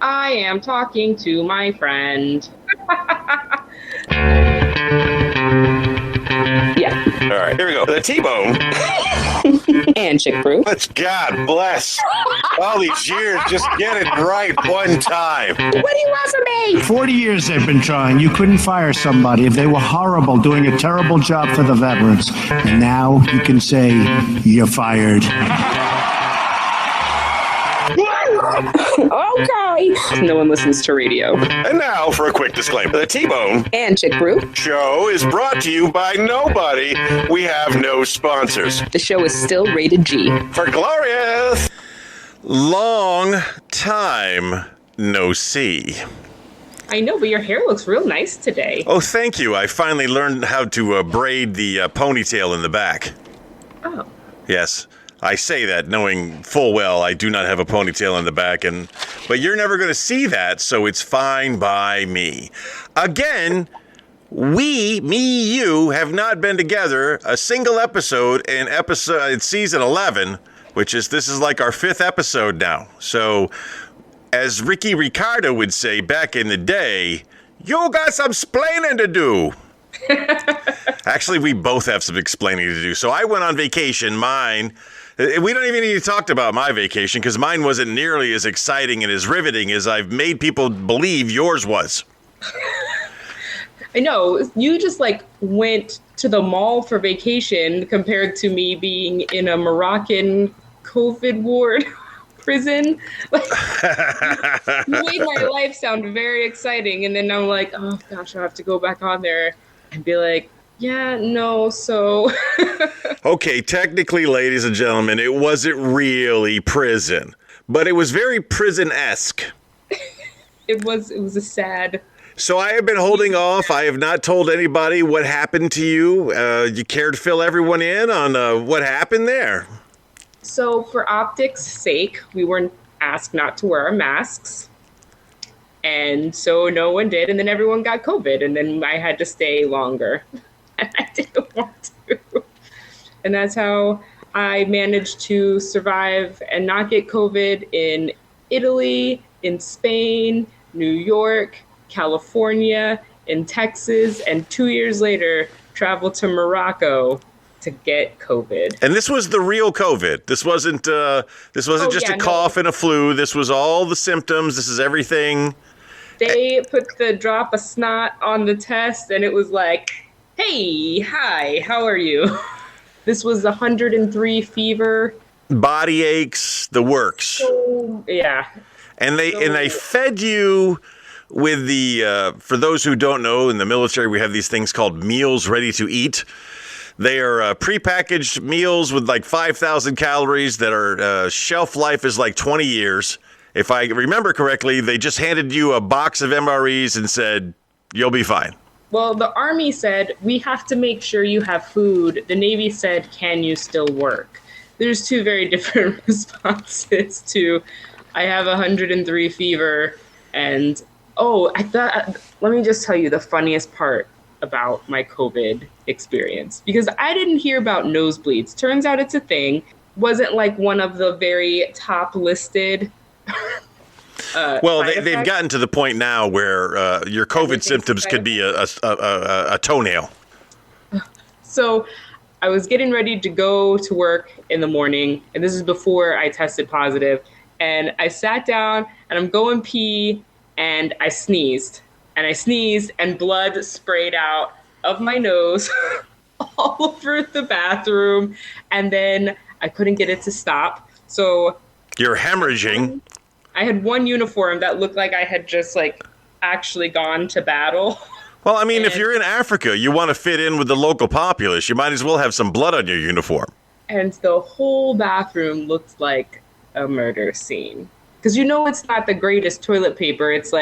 I am talking to my friend. Yeah. All right, here we go. The T-bone. And chick brew. Let's God bless. All these years, just get it right one time. What do you want from me? 40 years they've been trying. You couldn't fire somebody if they were horrible, doing a terrible job for the veterans. And now you can say you're fired. Okay. No one listens to radio. And now for a quick disclaimer. The T-bone And chick brew. show is brought to you by nobody. We have no sponsors. The show is still rated G. For glorious. Long time no see. I know, but your hair looks real nice today. Oh, thank you. I finally learned how to braid the ponytail in the back. Oh. Yes. I say that knowing full well I do not have a ponytail in the back, but you're never going to see that, so it's fine by me. Again, you, have not been together a single episode in season 11, this is like our 5th episode now. So, as Ricky Ricardo would say back in the day, you got some splaining to do. Actually, we both have some explaining to do. So I went on vacation, we don't even need to talk about my vacation because mine wasn't nearly as exciting and as riveting as I've made people believe yours was. I know. You just went to the mall for vacation compared to me being in a Moroccan COVID ward prison. You made my life sound very exciting. And then I'm like, oh gosh, I'll have to go back on there and be like, yeah, no, so. Okay, technically, ladies and gentlemen, it wasn't really prison, but it was very prison-esque. It was a sad. So I have been holding off. I have not told anybody what happened to you. You care to fill everyone in on what happened there? So for optics' sake, we were asked not to wear our masks. And so no one did. And then everyone got COVID. And then I had to stay longer. And I didn't want to. And that's how I managed to survive and not get COVID in Italy, in Spain, New York, California, in Texas, and 2 years later, traveled to Morocco to get COVID. And this was the real COVID. This wasn't just a cough and a flu. This was all the symptoms. This is everything. They put the drop of snot on the test, and it was like, hey, hi, how are you? This was 103 fever. Body aches, the works. So, yeah. And they fed you with the, for those who don't know, in the military we have these things called meals ready to eat. They are prepackaged meals with 5,000 calories that are shelf life is 20 years. If I remember correctly, they just handed you a box of MREs and said, you'll be fine. Well, the Army said, we have to make sure you have food. The Navy said, can you still work? There's two very different responses to, I have 103 fever, and, let me just tell you the funniest part about my COVID experience. Because I didn't hear about nosebleeds. Turns out it's a thing. Wasn't one of the very top listed they've gotten to the point now where your COVID symptoms could be a toenail. So I was getting ready to go to work in the morning, and this is before I tested positive. And I sat down, and I'm going pee, and I sneezed. And blood sprayed out of my nose all over the bathroom. And then I couldn't get it to stop. So you're hemorrhaging. I had one uniform that looked like I had just actually gone to battle. Well, I mean, if you're in Africa, you want to fit in with the local populace. You might as well have some blood on your uniform. And the whole bathroom looked like a murder scene. Because it's not the greatest toilet paper. It's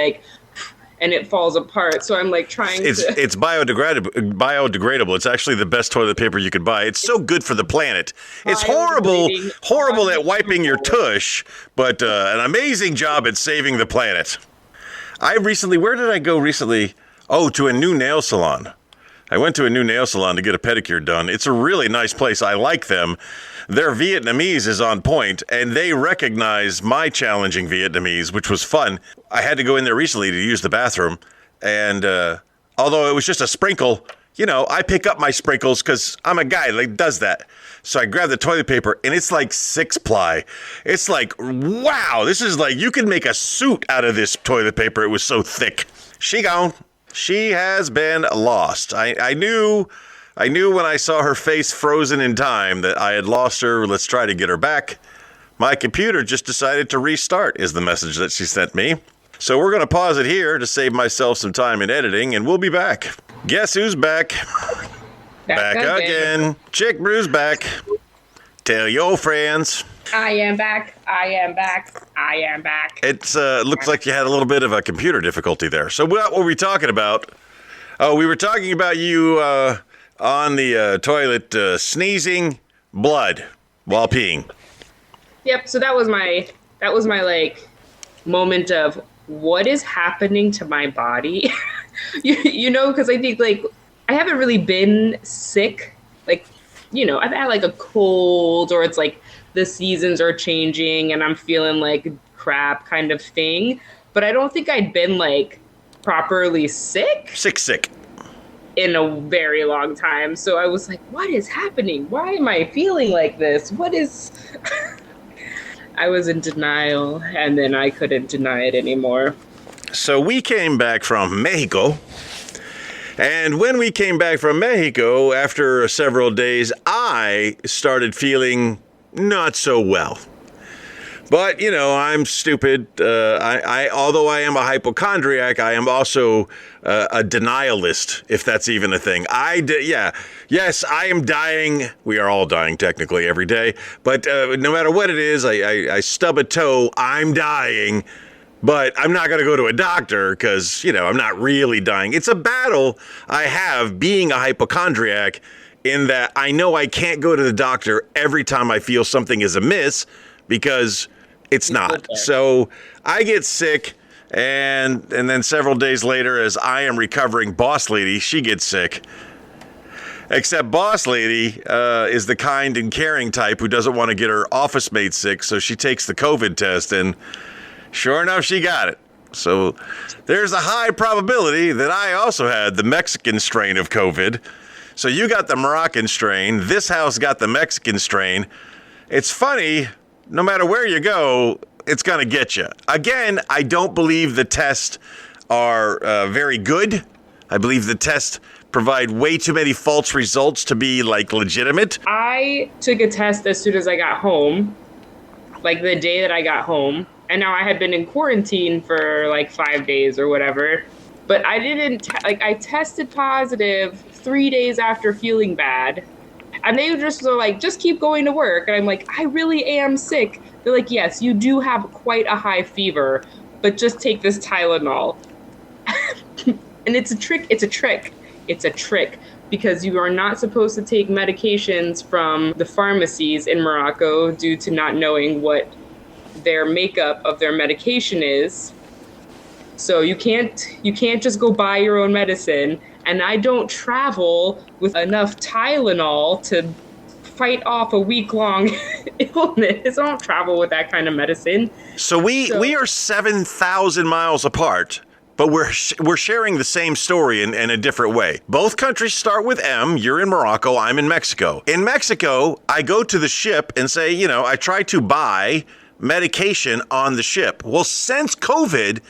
and it falls apart. So I'm trying to... It's biodegradable. It's actually the best toilet paper you could buy. It's so good for the planet. It's horrible at wiping your tush, but an amazing job at saving the planet. Where did I go recently? Oh, to a new nail salon. I went to a new nail salon to get a pedicure done. It's a really nice place. I like them. Their Vietnamese is on point, and they recognize my challenging Vietnamese, which was fun. I had to go in there recently to use the bathroom, and although it was just a sprinkle, you know, I pick up my sprinkles because I'm a guy that does that. So I grabbed the toilet paper, and it's like 6-ply. It's like, wow, this is like, you can make a suit out of this toilet paper. It was so thick. She gone. She has been lost. I knew when I saw her face frozen in time that I had lost her. Let's try to get her back. My computer just decided to restart is the message that she sent me. So we're going to pause it here to save myself some time in editing, and we'll be back. Guess who's back? Back again. Chick Brew's back. Tell your friends. I am back. I am back. I am back. It looks like you had a little bit of a computer difficulty there. So what were we talking about? Oh, we were talking about you on the toilet sneezing blood while peeing. Yep. So that was my like moment of what is happening to my body. you know, because I think like I haven't really been sick. Like, you know, I've had like a cold, or it's like the seasons are changing and I'm feeling like crap kind of thing. But I don't think I'd been like properly sick. Sick. In a very long time. So I was like, what is happening? Why am I feeling like this? What is... I was in denial, and then I couldn't deny it anymore. So we came back from Mexico. And when we came back from Mexico, after several days, I started feeling not so well. But, you know, I'm stupid. Although I am a hypochondriac, I am also a denialist, if that's even a thing. Yes, I am dying. We are all dying technically every day. But no matter what it is, I stub a toe, I'm dying. But I'm not going to go to a doctor because, you know, I'm not really dying. It's a battle I have being a hypochondriac in that I know I can't go to the doctor every time I feel something is amiss because it's not. So I get sick, and then several days later, as I am recovering, Boss Lady, she gets sick. Except Boss Lady is the kind and caring type who doesn't want to get her office mate sick, so she takes the COVID test, and sure enough, she got it. So there's a high probability that I also had the Mexican strain of COVID. So you got the Moroccan strain. This house got the Mexican strain. It's funny, no matter where you go, it's going to get you. Again, I don't believe the tests are very good. I believe the tests provide way too many false results to be, like, legitimate. I took a test as soon as I got home, like the day that I got home. And now I had been in quarantine for like 5 days or whatever. But I didn't, I tested positive 3 days after feeling bad. And they just were like, just keep going to work. And I'm like, I really am sick. They're like, yes, you do have quite a high fever, but just take this Tylenol. And it's a trick because you are not supposed to take medications from the pharmacies in Morocco due to not knowing what their makeup of their medication is. So you can't just go buy your own medicine. And I don't travel with enough Tylenol to fight off a week-long illness. I don't travel with that kind of medicine. So we are 7,000 miles apart, but we're sharing the same story in a different way. Both countries start with M. You're in Morocco, I'm in Mexico. In Mexico, I go to the ship and say, you know, I try to buy medication on the ship. Well, since COVID,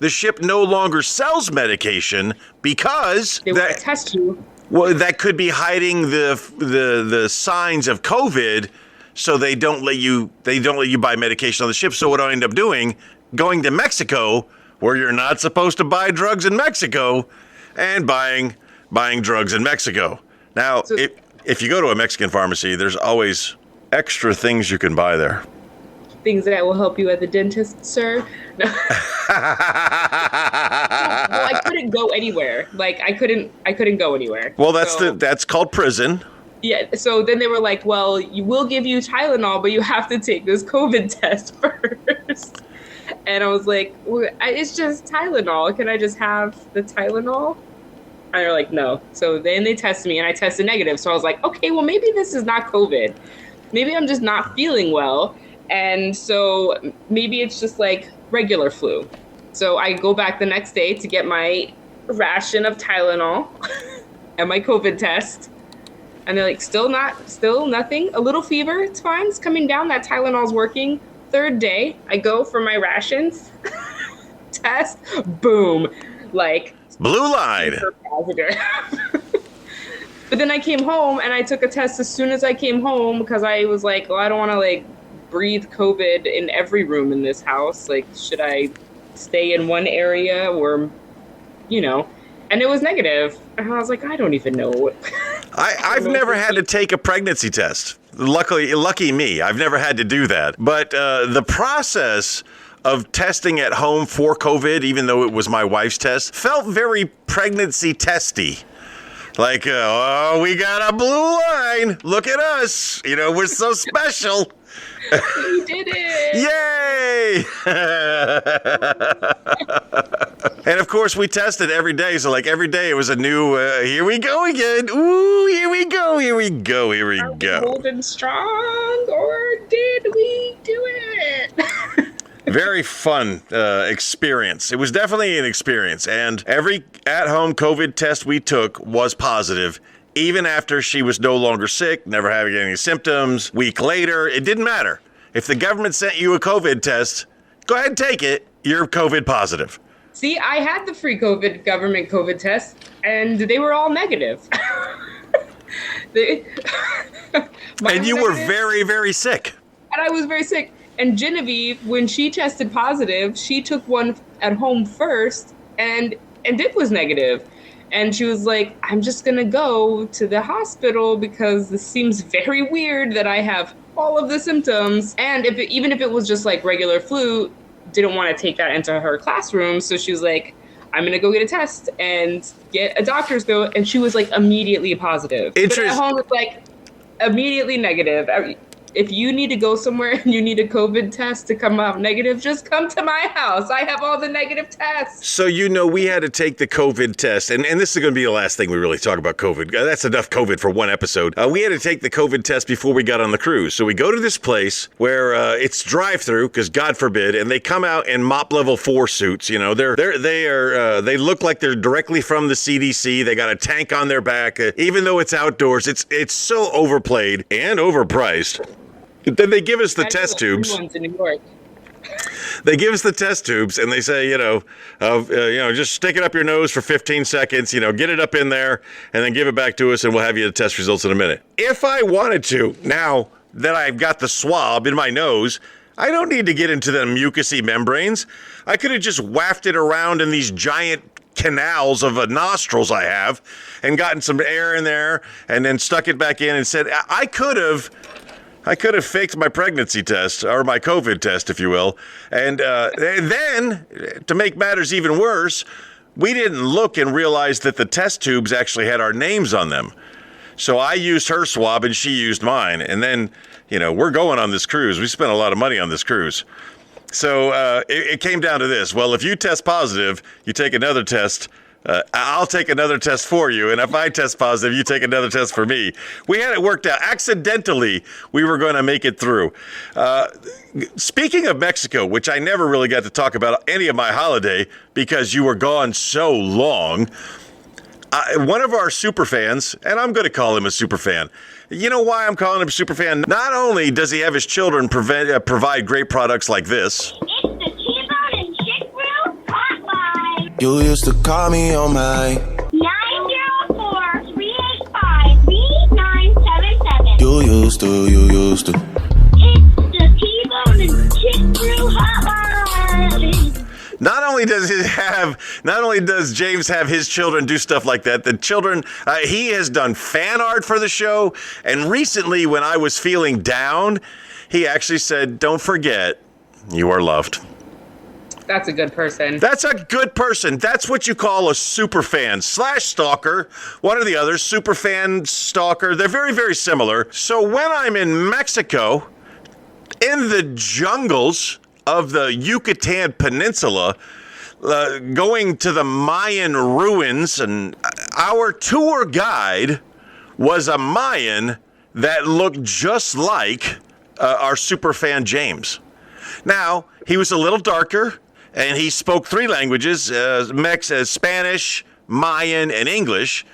the ship no longer sells medication because they want to test you. Well, that could be hiding the signs of COVID, so they don't let you buy medication on the ship. So what I end up doing, going to Mexico, where you're not supposed to buy drugs in Mexico, and buying drugs in Mexico. Now, if you go to a Mexican pharmacy, there's always extra things you can buy there. Things that will help you at the dentist, sir. No. Well, I couldn't go anywhere. Like I couldn't go anywhere. Well, that's called prison. Yeah. So then they were like, "Well, we'll give you Tylenol, but you have to take this COVID test first." And I was like, well, "It's just Tylenol. Can I just have the Tylenol?" And they're like, no. So then they tested me and I tested negative. So I was like, okay, well, maybe this is not COVID. Maybe I'm just not feeling well. And so maybe it's just like regular flu. So I go back the next day to get my ration of Tylenol and my COVID test. And they're like, still nothing. A little fever, it's fine. It's coming down. That Tylenol's working. Third day, I go for my rations. Test, boom, like blue line. Positive. But then I came home and I took a test as soon as I came home because I was like, well, I don't want to like breathe COVID in every room in this house. Like, should I stay in one area or, you know? And it was negative. And I was like, I don't even know. I've never had to take a pregnancy test. Lucky me, I've never had to do that. But the process of testing at home for COVID, even though it was my wife's test, felt very pregnancy testy. Like, oh, we got a blue line. Look at us. You know, we're so special. You did it. Yay! And of course, we tested every day. So, like, every day it was a new, here we go again. Ooh, here we go, here we go, here we go. Are we holding strong, or did we do it? Very fun experience. It was definitely an experience. And every at-home COVID test we took was positive. Even after she was no longer sick, never having any symptoms, week later, it didn't matter. If the government sent you a COVID test, go ahead and take it. You're COVID positive. See, I had the free government COVID test, and they were all negative. And you were very, very sick. And I was very sick. And Genevieve, when she tested positive, she took one at home first, and it was negative. And she was like, I'm just going to go to the hospital because this seems very weird that I have all of the symptoms. And even if it was just like regular flu, didn't want to take that into her classroom. So she was like, I'm going to go get a test and get a doctor's note. And she was like immediately positive. But at home, it's like immediately negative. If you need to go somewhere and you need a COVID test to come out negative, just come to my house. I have all the negative tests. So, you know, we had to take the COVID test, and this is going to be the last thing we really talk about COVID. That's enough COVID for one episode. We had to take the COVID test before we got on the cruise. So we go to this place where it's drive-through, because God forbid, and they come out in MOP level 4 suits. You know, they look like they're directly from the CDC. They got a tank on their back. Even though it's outdoors, it's so overplayed and overpriced. Then they give us the test tubes. In New York. They give us the test tubes and they say, just stick it up your nose for 15 seconds, get it up in there and then give it back to us and we'll have you the test results in a minute. If I wanted to, now that I've got the swab in my nose, I don't need to get into the mucousy membranes. I could have just wafted it around in these giant canals of nostrils I have and gotten some air in there and then stuck it back in and said, I could have faked my pregnancy test, or my COVID test, if you will. And then, to make matters even worse, we didn't look and realize that the test tubes actually had our names on them. So I used her swab and she used mine. And then, we're going on this cruise. We spent a lot of money on this cruise. So it came down to this. Well, if you test positive, you take another test. I'll take another test for you, and if I test positive, you take another test for me. We had it worked out. Accidentally, we were going to make it through. Speaking of Mexico, which I never really got to talk about any of my holiday because you were gone so long, one of our super fans, and I'm going to call him a super fan. You know why I'm calling him a super fan? Not only does he have his children provide great products like this. You used to call me on my 904-385-3977. You used to. It's the T-Bone and Chick Brew Hotline. Not only does James have his children do stuff like that, the children, he has done fan art for the show. And recently, when I was feeling down, he actually said, "Don't forget, you are loved." That's a good person. That's a good person. That's what you call a super fan / stalker. One or the other, super fan, stalker. They're very, very similar. So when I'm in Mexico, in the jungles of the Yucatan Peninsula, going to the Mayan ruins, and Our tour guide was a Mayan that looked just like our super fan James. Now, he was a little darker, and he spoke 3 languages, Spanish, Mayan, and English,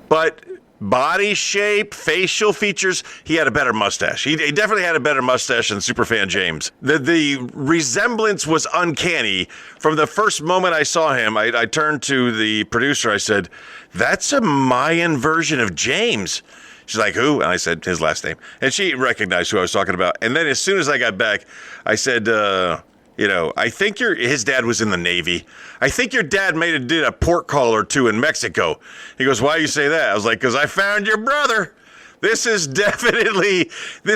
but body shape, facial features, he had a better mustache. He definitely had a better mustache than Superfan James. The resemblance was uncanny. From the first moment I saw him, I turned to the producer. I said, "That's a Mayan version of James." She's like, "Who?" And I said his last name. And she recognized who I was talking about. And then as soon as I got back, I said, I think his dad was in the Navy. I think your dad did a port call or 2 in Mexico. He goes, "Why you say that?" I was like, "Because I found your brother. This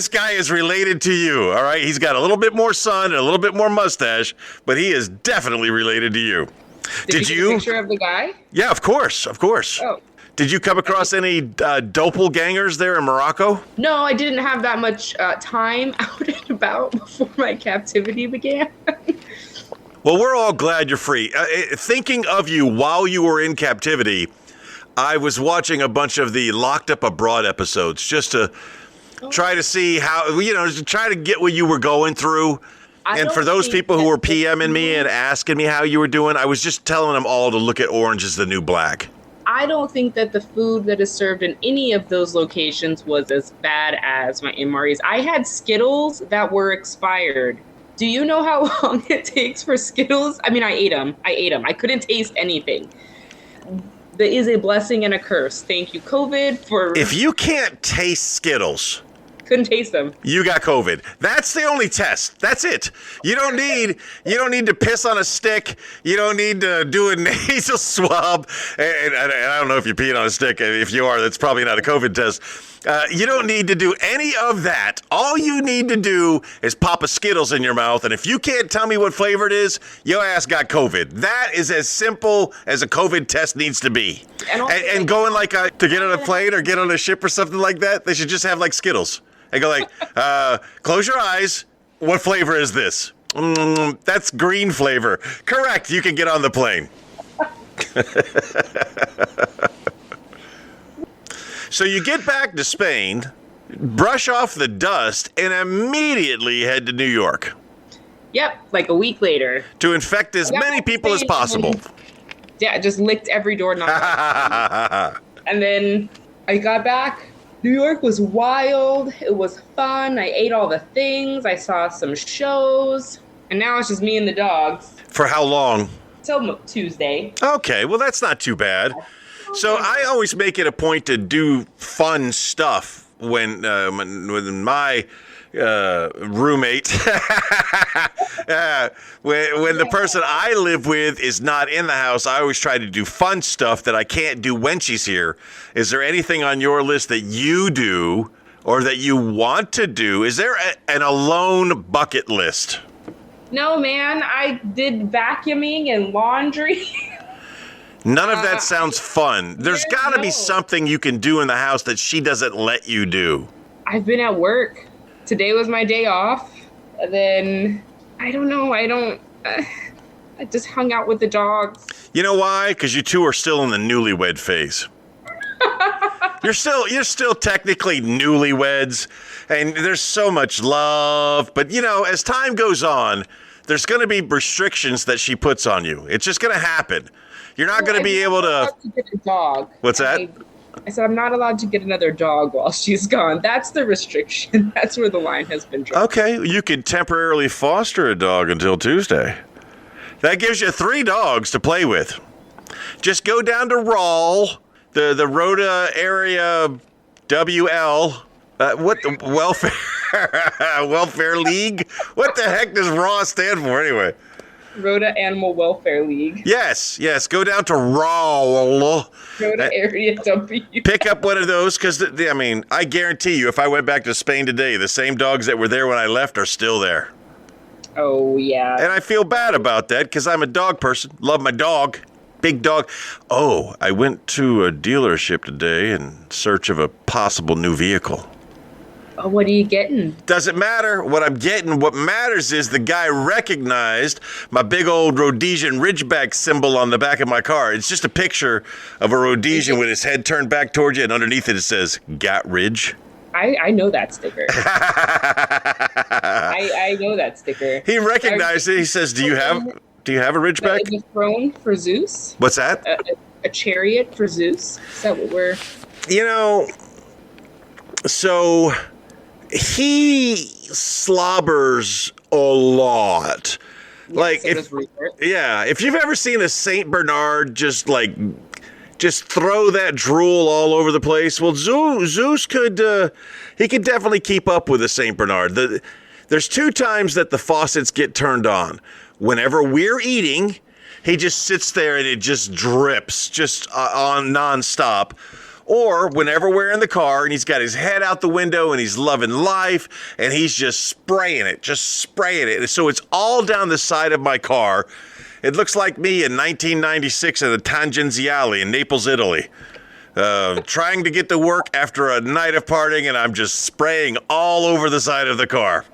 guy is related to you, all right? He's got a little bit more sun and a little bit more mustache, but he is definitely related to you." Did you get a picture of the guy? Yeah, of course. Oh. Did you come across any doppelgangers there in Morocco? No, I didn't have that much time out and about before my captivity began. Well, we're all glad you're free. Thinking of you while you were in captivity, I was watching a bunch of the Locked Up Abroad episodes just to try to see how, to try to get what you were going through. And for those people who were PMing me and asking me how you were doing, I was just telling them all to look at Orange is the New Black. I don't think that the food that is served in any of those locations was as bad as my MREs. I had Skittles that were expired. Do you know how long it takes for Skittles? I mean, I ate them. I couldn't taste anything. There is a blessing and a curse. Thank you, COVID, for... If you can't taste Skittles... Couldn't taste them. You got COVID. That's the only test. That's it. You don't need to piss on a stick. You don't need to do a nasal swab. And I don't know if you're peeing on a stick. If you are, that's probably not a COVID test. You don't need to do any of that. All you need to do is pop a Skittles in your mouth. And if you can't tell me what flavor it is, your ass got COVID. That is as simple as a COVID test needs to be. And going to get on a plane or get on a ship or something like that, they should just have like Skittles. And go close your eyes. What flavor is this? That's green flavor. Correct. You can get on the plane. So you get back to Spain, brush off the dust, and immediately head to New York. Yep, like a week later. To infect as many people as possible. Yeah, just licked every doorknob. And then I got back. New York was wild. It was fun. I ate all the things. I saw some shows. And now it's just me and the dogs. For how long? Till Tuesday. Okay, well, that's not too bad. So I always make it a point to do fun stuff when my roommate, when the person I live with is not in the house, I always try to do fun stuff that I can't do when she's here. Is there anything on your list that you do or that you want to do? Is there an alone bucket list? No, man. I did vacuuming and laundry. None of that sounds fun. There's got to be something you can do in the house that she doesn't let you do. I've been at work. Today was my day off. And then, I don't know. I just hung out with the dogs. You know why? Because you two are still in the newlywed phase. You're still technically newlyweds, and there's so much love. But, as time goes on, there's going to be restrictions that she puts on you. It's just going to happen. You're not going to be able to get a dog. What's that? I said I'm not allowed to get another dog while she's gone. That's the restriction. That's where the line has been drawn. Okay, you could temporarily foster a dog until Tuesday. That gives you 3 dogs to play with. Just go down to RAWL, the Rhoda area WL. What the welfare league? What the heck does RAW stand for anyway? Rhoda Animal Welfare League. Yes. Go down to RAWL. Rhoda Area W. Pick up one of those because, I guarantee you, if I went back to Spain today, the same dogs that were there when I left are still there. Oh, yeah. And I feel bad about that because I'm a dog person. Love my dog. Big dog. Oh, I went to a dealership today in search of a possible new vehicle. Oh, what are you getting? Doesn't matter what I'm getting. What matters is the guy recognized my big old Rhodesian Ridgeback symbol on the back of my car. It's just a picture of a Rhodesian with his head turned back towards you, and underneath it says, "Got Ridge." I know that sticker. I know that sticker. He recognized it. He says, "Do you have a Ridgeback?" Is a throne for Zeus? What's that? A chariot for Zeus? Is that what we're... So he slobbers a lot. Like, if you've ever seen a Saint Bernard just throw that drool all over the place, well, Zeus could definitely keep up with a Saint Bernard. There's 2 times that the faucets get turned on. Whenever we're eating, he just sits there and it just drips on nonstop. Or whenever we're in the car and he's got his head out the window and he's loving life and he's just spraying it. So it's all down the side of my car. It looks like me in 1996 at the Tangenziale in Naples, Italy. Trying to get to work after a night of partying, and I'm just spraying all over the side of the car.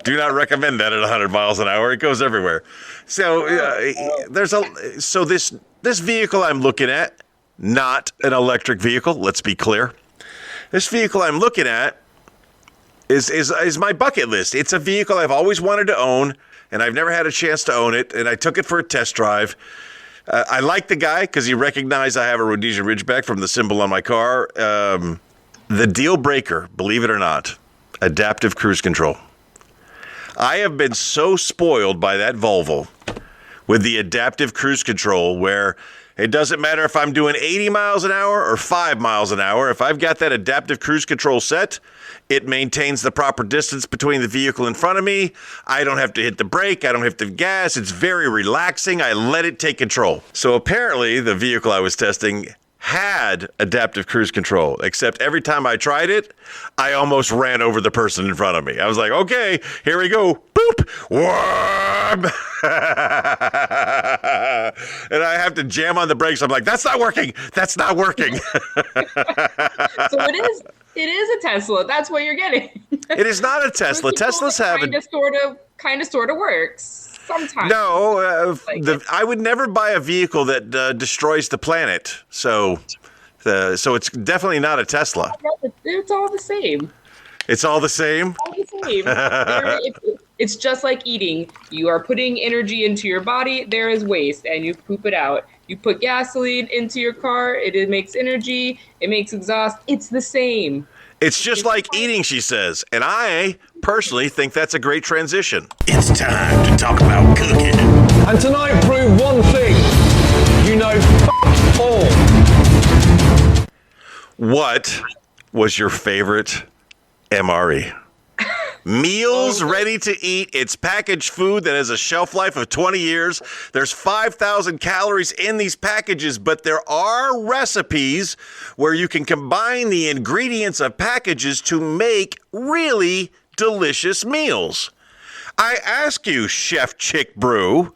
Do not recommend that at 100 miles an hour. It goes everywhere. So this vehicle I'm looking at, not an electric vehicle, let's be clear. This vehicle I'm looking at is my bucket list. It's a vehicle I've always wanted to own, and I've never had a chance to own it, and I took it for a test drive. I like the guy because he recognized I have a Rhodesian Ridgeback from the symbol on my car. The deal breaker, believe it or not, adaptive cruise control. I have been so spoiled by that Volvo with the adaptive cruise control where it doesn't matter if I'm doing 80 miles an hour or 5 miles an hour. If I've got that adaptive cruise control set, it maintains the proper distance between the vehicle in front of me. I don't have to hit the brake. I don't have to gas. It's very relaxing. I let it take control. So apparently the vehicle I was testing had adaptive cruise control, except every time I tried it, I almost ran over the person in front of me. I was like, okay, here we go. Boop. Whoop. And I have to jam on the brakes. I'm like, that's not working. That's not working. So it is a Tesla. That's what you're getting. It is not a Tesla. Teslas have kind of sort of works. Sometimes. No, I would never buy a vehicle that destroys the planet. So it's definitely not a Tesla. It's all the same. It's all the same? All the same. It's just like eating. You are putting energy into your body. There is waste, and you poop it out. You put gasoline into your car. It makes energy. It makes exhaust. It's the same. It's just like eating, she says. And I personally think that's a great transition. It's time to talk about cooking. And tonight prove one thing. You know all. What was your favorite MRE? Meals ready to eat. It's packaged food that has a shelf life of 20 years. There's 5,000 calories in these packages, but there are recipes where you can combine the ingredients of packages to make really delicious meals. I ask you, Chef Chick Brew,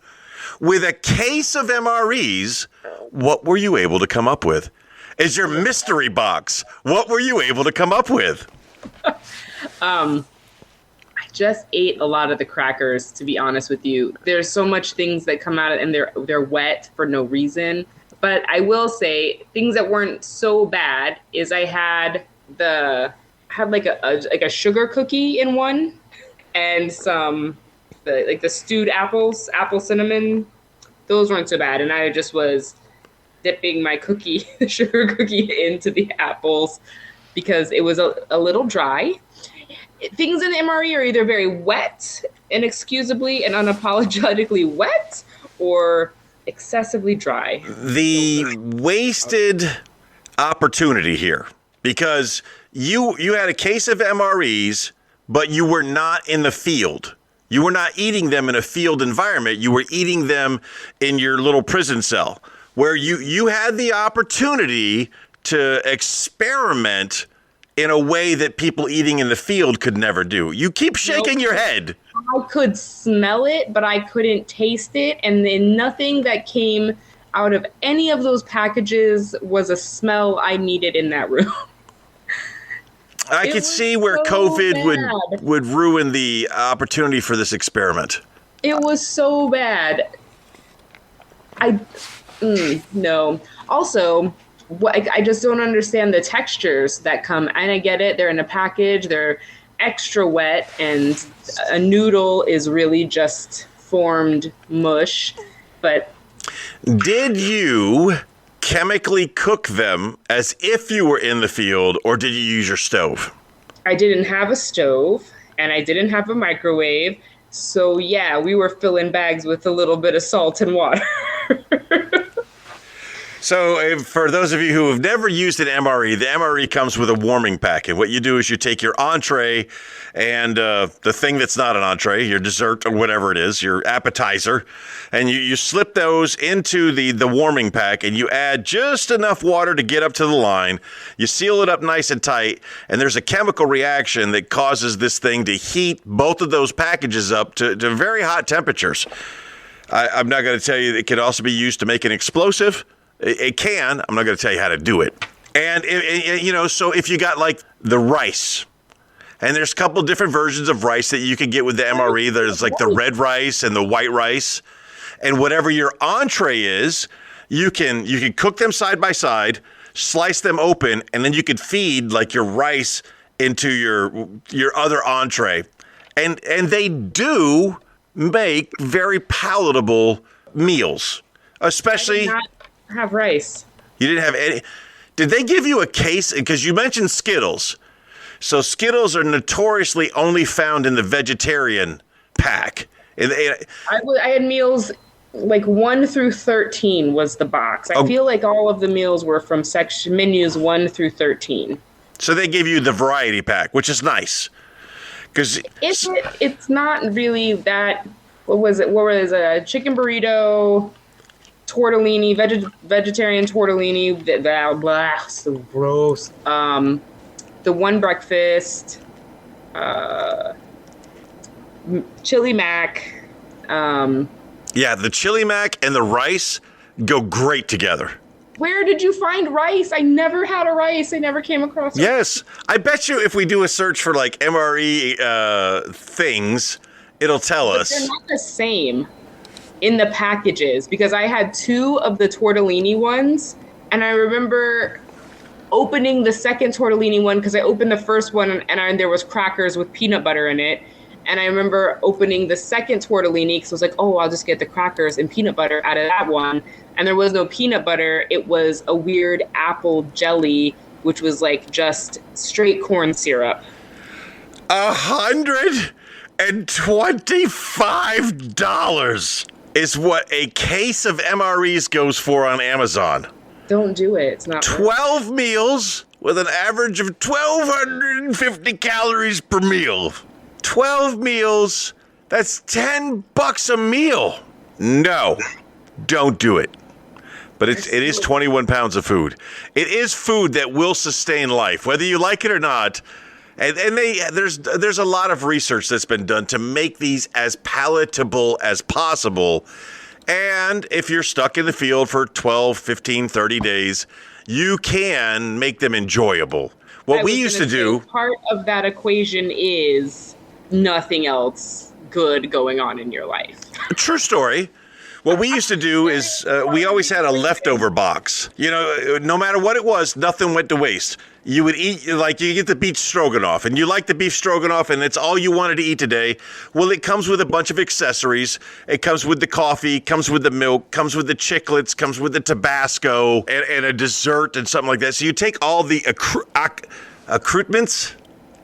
with a case of MREs, what were you able to come up with? Is your mystery box, what were you able to come up with? I just ate a lot of the crackers, to be honest with you. There's so much things that come out and they're wet for no reason. But I will say things that weren't so bad is I had like a sugar cookie in one and the stewed apples, apple cinnamon. Those weren't so bad. And I just was dipping my cookie, the sugar cookie, into the apples because it was a little dry. Things in the MRE are either very wet, inexcusably and unapologetically wet, or excessively dry. The wasted opportunity here, because you had a case of MREs, but you were not in the field. You were not eating them in a field environment. You were eating them in your little prison cell, where you had the opportunity to experiment in a way that people eating in the field could never do. You keep shaking your head. I could smell it, but I couldn't taste it. And then nothing that came out of any of those packages was a smell I needed in that room. I It could was see where so COVID bad. would ruin the opportunity for this experiment. It was so bad. No. Also, I just don't understand the textures that come. And I get it. They're in a package. They're extra wet. And a noodle is really just formed mush. But Did you chemically cook them as if you were in the field, or did you use your stove? I didn't have a stove. And I didn't have a microwave. So, yeah, we were filling bags with a little bit of salt and water. So for those of you who have never used an MRE, the MRE comes with a warming pack. And what you do is you take your entree and the thing that's not an entree, your dessert or whatever it is, your appetizer, and you slip those into the warming pack and you add just enough water to get up to the line. You seal it up nice and tight, and there's a chemical reaction that causes this thing to heat both of those packages up to very hot temperatures. I'm not going to tell you it can also be used to make an explosive. It can. I'm not going to tell you how to do it. And, so if you got like the rice, and there's a couple different versions of rice that you can get with the MRE. There's like the red rice and the white rice. And whatever your entree is, you can cook them side by side, slice them open, and then you could feed like your rice into your other entree. And they do make very palatable meals, especially... Have rice. You didn't have any. Did they give you a case? Because you mentioned Skittles. So Skittles are notoriously only found in the vegetarian pack. I had meals like 1 through 13 was the box. I feel like all of the meals were from section menus 1 through 13. So they gave you the variety pack, which is nice. Because it's not really that. What was it? What was a chicken burrito? Tortellini, vegetarian tortellini, so gross. The one breakfast, chili mac. Yeah, the chili mac and the rice go great together. Where did you find rice? I never had a rice. I never came across rice. Yes. I bet you if we do a search for like MRE things, it'll tell us. They're not the same in the packages, because I had 2 of the tortellini ones, and I remember opening the second tortellini one because I opened the first one and there was crackers with peanut butter in it. And I remember opening the second tortellini because I was like, oh, I'll just get the crackers and peanut butter out of that one. And there was no peanut butter. It was a weird apple jelly, which was like just straight corn syrup. $125 is what a case of MREs goes for on Amazon. Don't do it. It's not 12 meals with an average of 1,250 calories per meal. 12 meals, that's $10 a meal. No, don't do it. But it is 21 pounds of food. It is food that will sustain life, whether you like it or not. And there's a lot of research that's been done to make these as palatable as possible. And if you're stuck in the field for 12, 15, 30 days, you can make them enjoyable. What we used to do... Part of that equation is nothing else good going on in your life. True story. What we used to do is we always had a leftover box. You know, no matter what it was, nothing went to waste. You would eat, like you get the beef stroganoff, and you like the beef stroganoff, and it's all you wanted to eat today. Well, it comes with a bunch of accessories. It comes with the coffee, comes with the milk, comes with the chiclets, comes with the Tabasco, and a dessert and something like that. So you take all the accoutrements.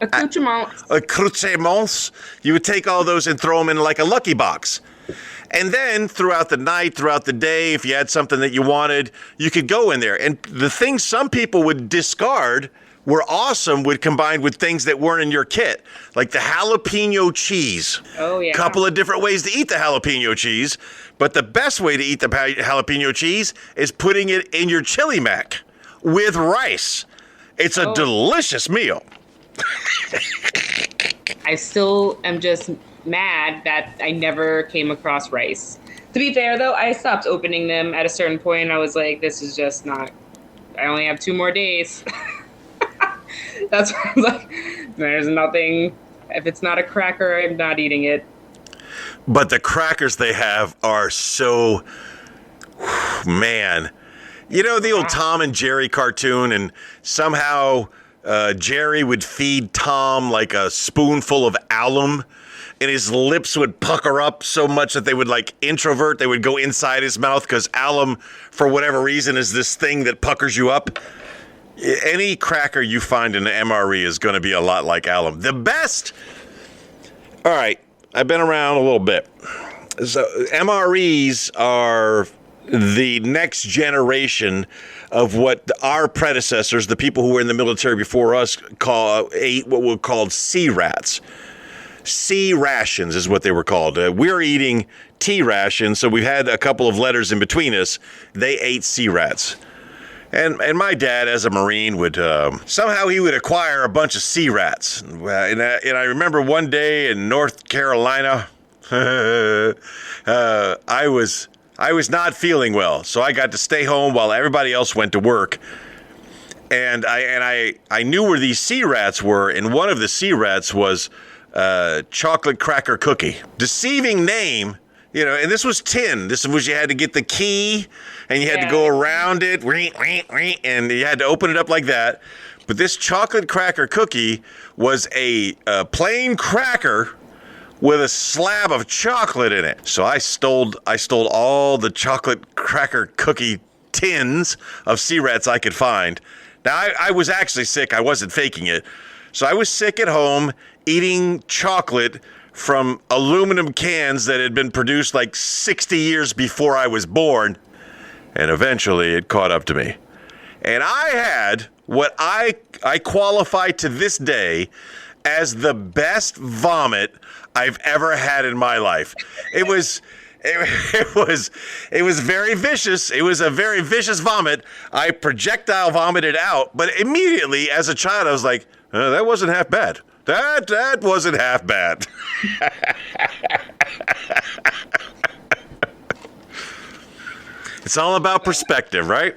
Accoutrements. You would take all those and throw them in like a lucky box. And then throughout the night, throughout the day, if you had something that you wanted, you could go in there. And the things some people would discard were awesome, would combine with things that weren't in your kit, like the jalapeno cheese. Oh, yeah. Couple of different ways to eat the jalapeno cheese. But the best way to eat the jalapeno cheese is putting it in your chili mac with rice. It's a delicious meal. I still am just mad that I never came across rice. To be fair, though, I stopped opening them at a certain point. I was like, this is just not... I only have 2 more days. That's why I was like, there's nothing. If it's not a cracker, I'm not eating it. But the crackers they have are so, man. You know the old Tom and Jerry cartoon, and somehow Jerry would feed Tom like a spoonful of alum, and his lips would pucker up so much that they would like introvert. They would go inside his mouth because alum, for whatever reason, is this thing that puckers you up. Any cracker you find in the MRE is going to be a lot like alum. The best. All right, I've been around a little bit. So MREs are the next generation of what our predecessors, the people who were in the military before us, ate what were called sea rats. Sea rations is what they were called. We're eating tea rations, so we've had a couple of letters in between us. They ate sea rats. And my dad, as a Marine, would somehow he would acquire a bunch of sea rats. And I remember one day in North Carolina, I was not feeling well, so I got to stay home while everybody else went to work. And I knew where these sea rats were, and one of the sea rats was chocolate cracker cookie. Deceiving name. You know, and this was tin. This was, you had to get the key, and you had to go around it, and you had to open it up like that. But this chocolate cracker cookie was a plain cracker with a slab of chocolate in it. So I stole all the chocolate cracker cookie tins of sea rats I could find. Now, I was actually sick. I wasn't faking it. So I was sick at home eating chocolate from aluminum cans that had been produced like 60 years before I was born. And eventually it caught up to me. And I had what I qualify to this day as the best vomit I've ever had in my life. It was very vicious. It was a very vicious vomit. I projectile vomited out, but immediately as a child I was like, that wasn't half bad. That wasn't half bad. It's all about perspective, right?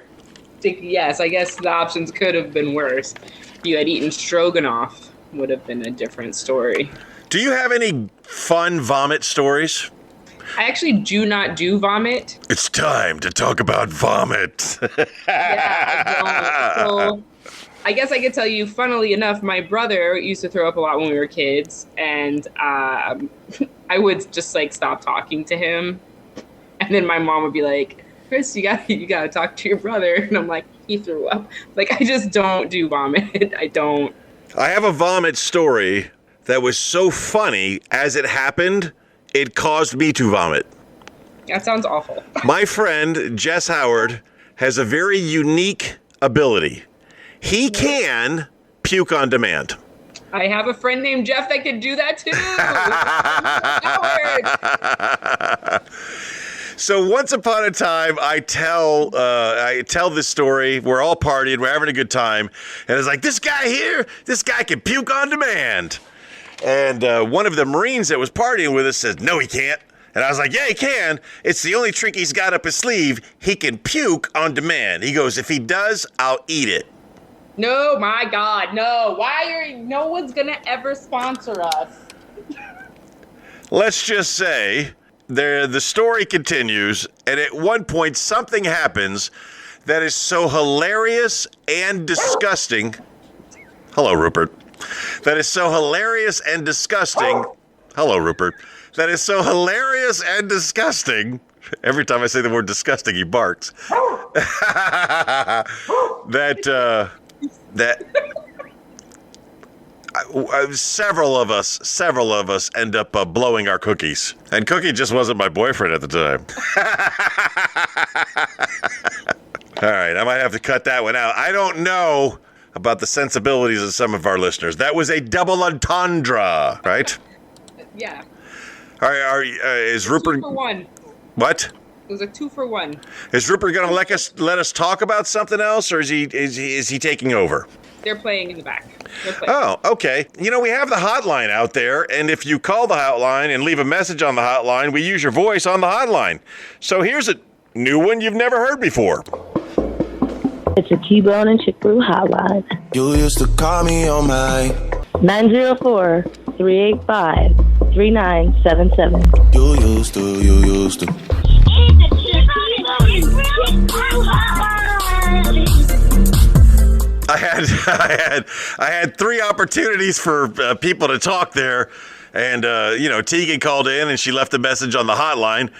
Yes, I guess the options could have been worse. If you had eaten stroganoff, would have been a different story. Do you have any fun vomit stories? I actually do not do vomit. It's time to talk about vomit. Yeah, I don't. So I guess I could tell you, funnily enough, my brother used to throw up a lot when we were kids, and I would just like stop talking to him, and then my mom would be like, "Chris, you gotta talk to your brother," and I'm like, "He threw up." Like, I just don't do vomit. I don't. I have a vomit story that was so funny as it happened, it caused me to vomit. That sounds awful. My friend Jess Howard has a very unique ability. He can puke on demand. I have a friend named Jeff that could do that too. So once upon a time, I tell this story. We're all partying, we're having a good time, and it's like, this guy can puke on demand. And one of the Marines that was partying with us says, no, he can't. And I was like, yeah, he can. It's the only trick he's got up his sleeve. He can puke on demand. He goes, if he does, I'll eat it. No, my God, no. No one's gonna ever sponsor us. Let's just say the story continues, and at one point something happens that is so hilarious and disgusting. Hello, Rupert. That is so hilarious and disgusting. Hello, Rupert. That is so hilarious and disgusting. Every time I say the word disgusting, he barks. Several of us end up blowing our cookies. And Cookie just wasn't my boyfriend at the time. All right, I might have to cut that one out. I don't know about the sensibilities of some of our listeners. That was a double entendre, right? Yeah. All right, is Rupert... 2 for 1. What? It was a 2 for 1. Is Rupert going to let us talk about something else, or is he taking over? They're playing in the back. Oh, okay. You know, we have the hotline out there, and if you call the hotline and leave a message on the hotline, we use your voice on the hotline. So here's a new one you've never heard before. It's a T-Bone and Chick Brew hotline. You used to call me on my 904-385-3977. You used to. It's a T-Bone and Chick Brew hotline. I had 3 opportunities for people to talk there, and Tegan called in and she left a message on the hotline,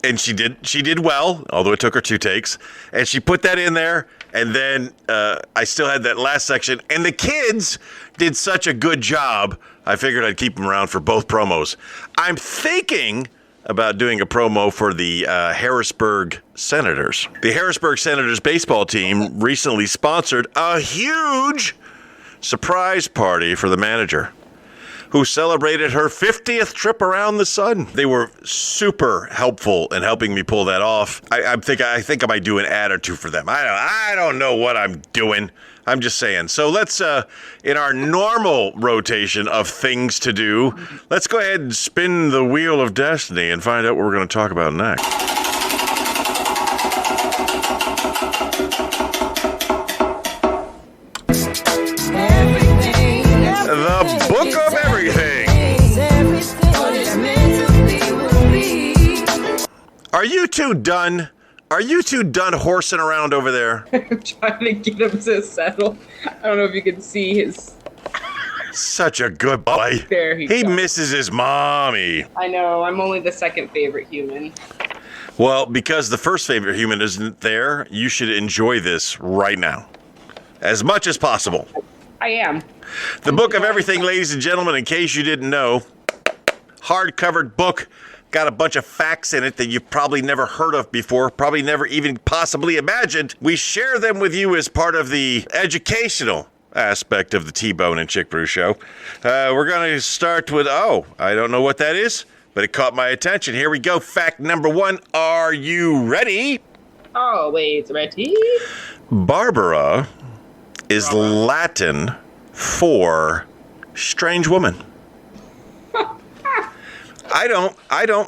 and she did well, although it took her 2 takes, and she put that in there, and then I still had that last section, and the kids did such a good job. I figured I'd keep them around for both promos. I'm thinking about doing a promo for the Harrisburg Senators. The Harrisburg Senators baseball team recently sponsored a huge surprise party for the manager, who celebrated her 50th trip around the sun. They were super helpful in helping me pull that off. I think I might do an ad or 2 for them. I don't know what I'm doing. I'm just saying. So let's, in our normal rotation of things to do, let's go ahead and spin the wheel of destiny and find out what we're going to talk about next. The Book of Everything. Are you two done? Are you two done horsing around over there? I'm trying to get him to settle. I don't know if you can see his... Such a good boy. There he goes. Misses his mommy. I know, I'm only the second favorite human. Well, because the first favorite human isn't there, you should enjoy this right now. As much as possible. I am. The Book of Everything, ladies and gentlemen, in case you didn't know, hard-covered book. Got a bunch of facts in it that you've probably never heard of before, probably never even possibly imagined. We share them with you as part of the educational aspect of the T-Bone and Chick Brew show. We're going to start with, I don't know what that is, but it caught my attention. Here we go. Fact number 1. Are you ready? Always ready. Barbara is Latin for strange woman. I don't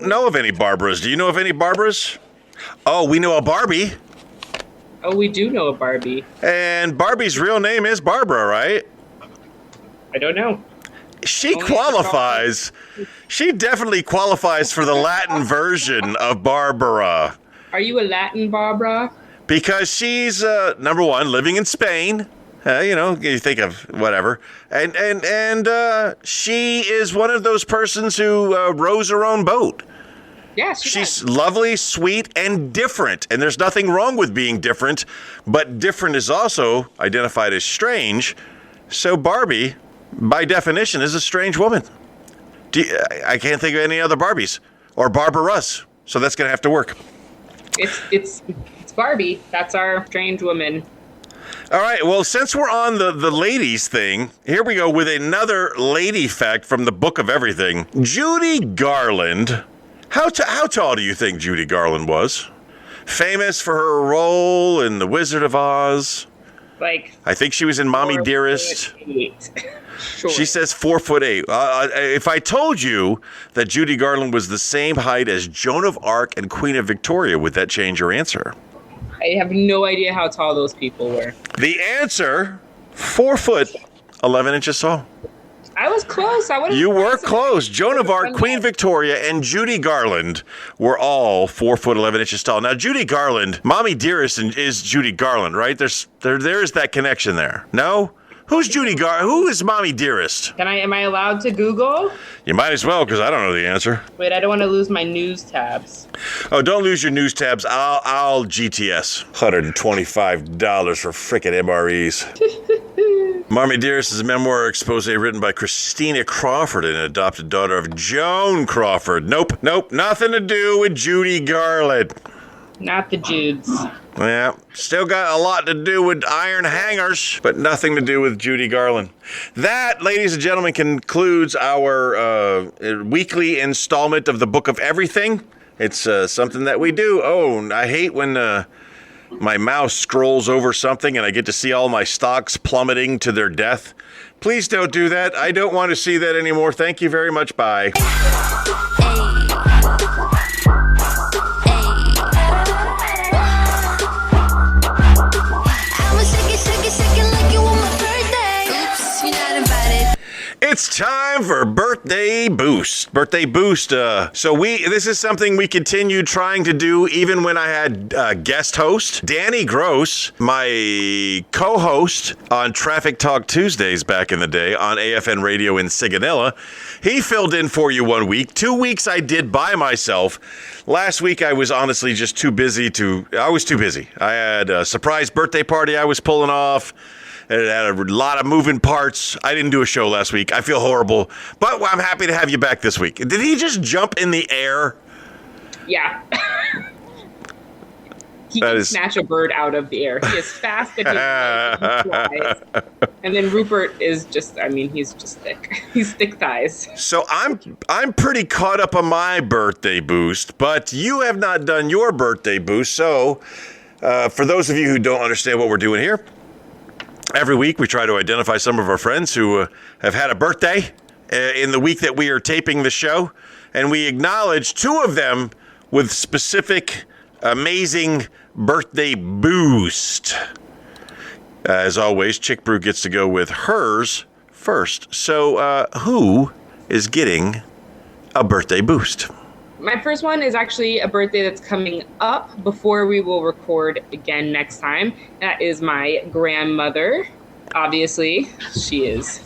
know of any Barbaras. Do you know of any Barbaras? Oh, we know a Barbie. Oh, we do know a Barbie. And Barbie's real name is Barbara, right? I don't know. She qualifies. She definitely qualifies for the Latin version of Barbara. Are you a Latin Barbara? Because she's, number 1, living in Spain. You think of whatever. And she is one of those persons who rows her own boat. Yes, she's lovely, sweet, and different. And there's nothing wrong with being different, but different is also identified as strange. So Barbie, by definition, is a strange woman. I can't think of any other Barbies or Barbaras, so that's going to have to work. It's Barbie. That's our strange woman. All right, well, since we're on the ladies thing, here we go with another lady fact from the Book of Everything. Judy Garland. How tall do you think Judy Garland was? Famous for her role in The Wizard of Oz. I think she was in Mommy Dearest. 4'8". Sure. She says 4'8". If I told you that Judy Garland was the same height as Joan of Arc and Queen of Victoria, would that change your answer? I have no idea how tall those people were. The answer, 4 foot, 11 inches tall. I was close. You were close. Joan of Arc, Queen Victoria, and Judy Garland were all 4 foot 11 inches tall. Now, Judy Garland, Mommy Dearest is Judy Garland, right? There's that connection there. No? Who's Judy Garland? Who is Mommy Dearest? Am I allowed to Google? You might as well, because I don't know the answer. Wait, I don't want to lose my news tabs. Oh, don't lose your news tabs. I'll GTS. $125 for frickin' MREs. Mommy Dearest is a memoir expose written by Christina Crawford, an adopted daughter of Joan Crawford. Nope, nothing to do with Judy Garland. Not the Judes. Yeah, still got a lot to do with iron hangers, but nothing to do with Judy Garland. That, ladies and gentlemen, concludes our weekly installment of the Book of Everything. It's something that we do. Oh, I hate when my mouse scrolls over something and I get to see all my stocks plummeting to their death. Please don't do that. I don't want to see that anymore. Thank you very much. Bye. time for birthday boost. Birthday boost. So this is something we continued trying to do even when I had guest host Danny Gross, my co-host on Traffic Talk Tuesdays back in the day on AFN Radio in Sigonella. He filled in for you 1 week. 2 weeks I did by myself. Last week I was honestly just too busy. I was too busy. I had a surprise birthday party I was pulling off. It had a lot of moving parts. I didn't do a show last week. I feel horrible, but I'm happy to have you back this week. Did he just jump in the air? Yeah. He can snatch a bird out of the air. He is fast and he flies. And then Rupert is just, he's just thick. He's thick thighs. So I'm pretty caught up on my birthday boost, but you have not done your birthday boost. So for those of you who don't understand what we're doing here, every week we try to identify some of our friends who have had a birthday in the week that we are taping the show, and we acknowledge two of them with specific amazing birthday boost. As always, Chick Brew gets to go with hers first. So who is getting a birthday boost? My first one is actually a birthday that's coming up before we will record again next time. That is my grandmother. Obviously, she is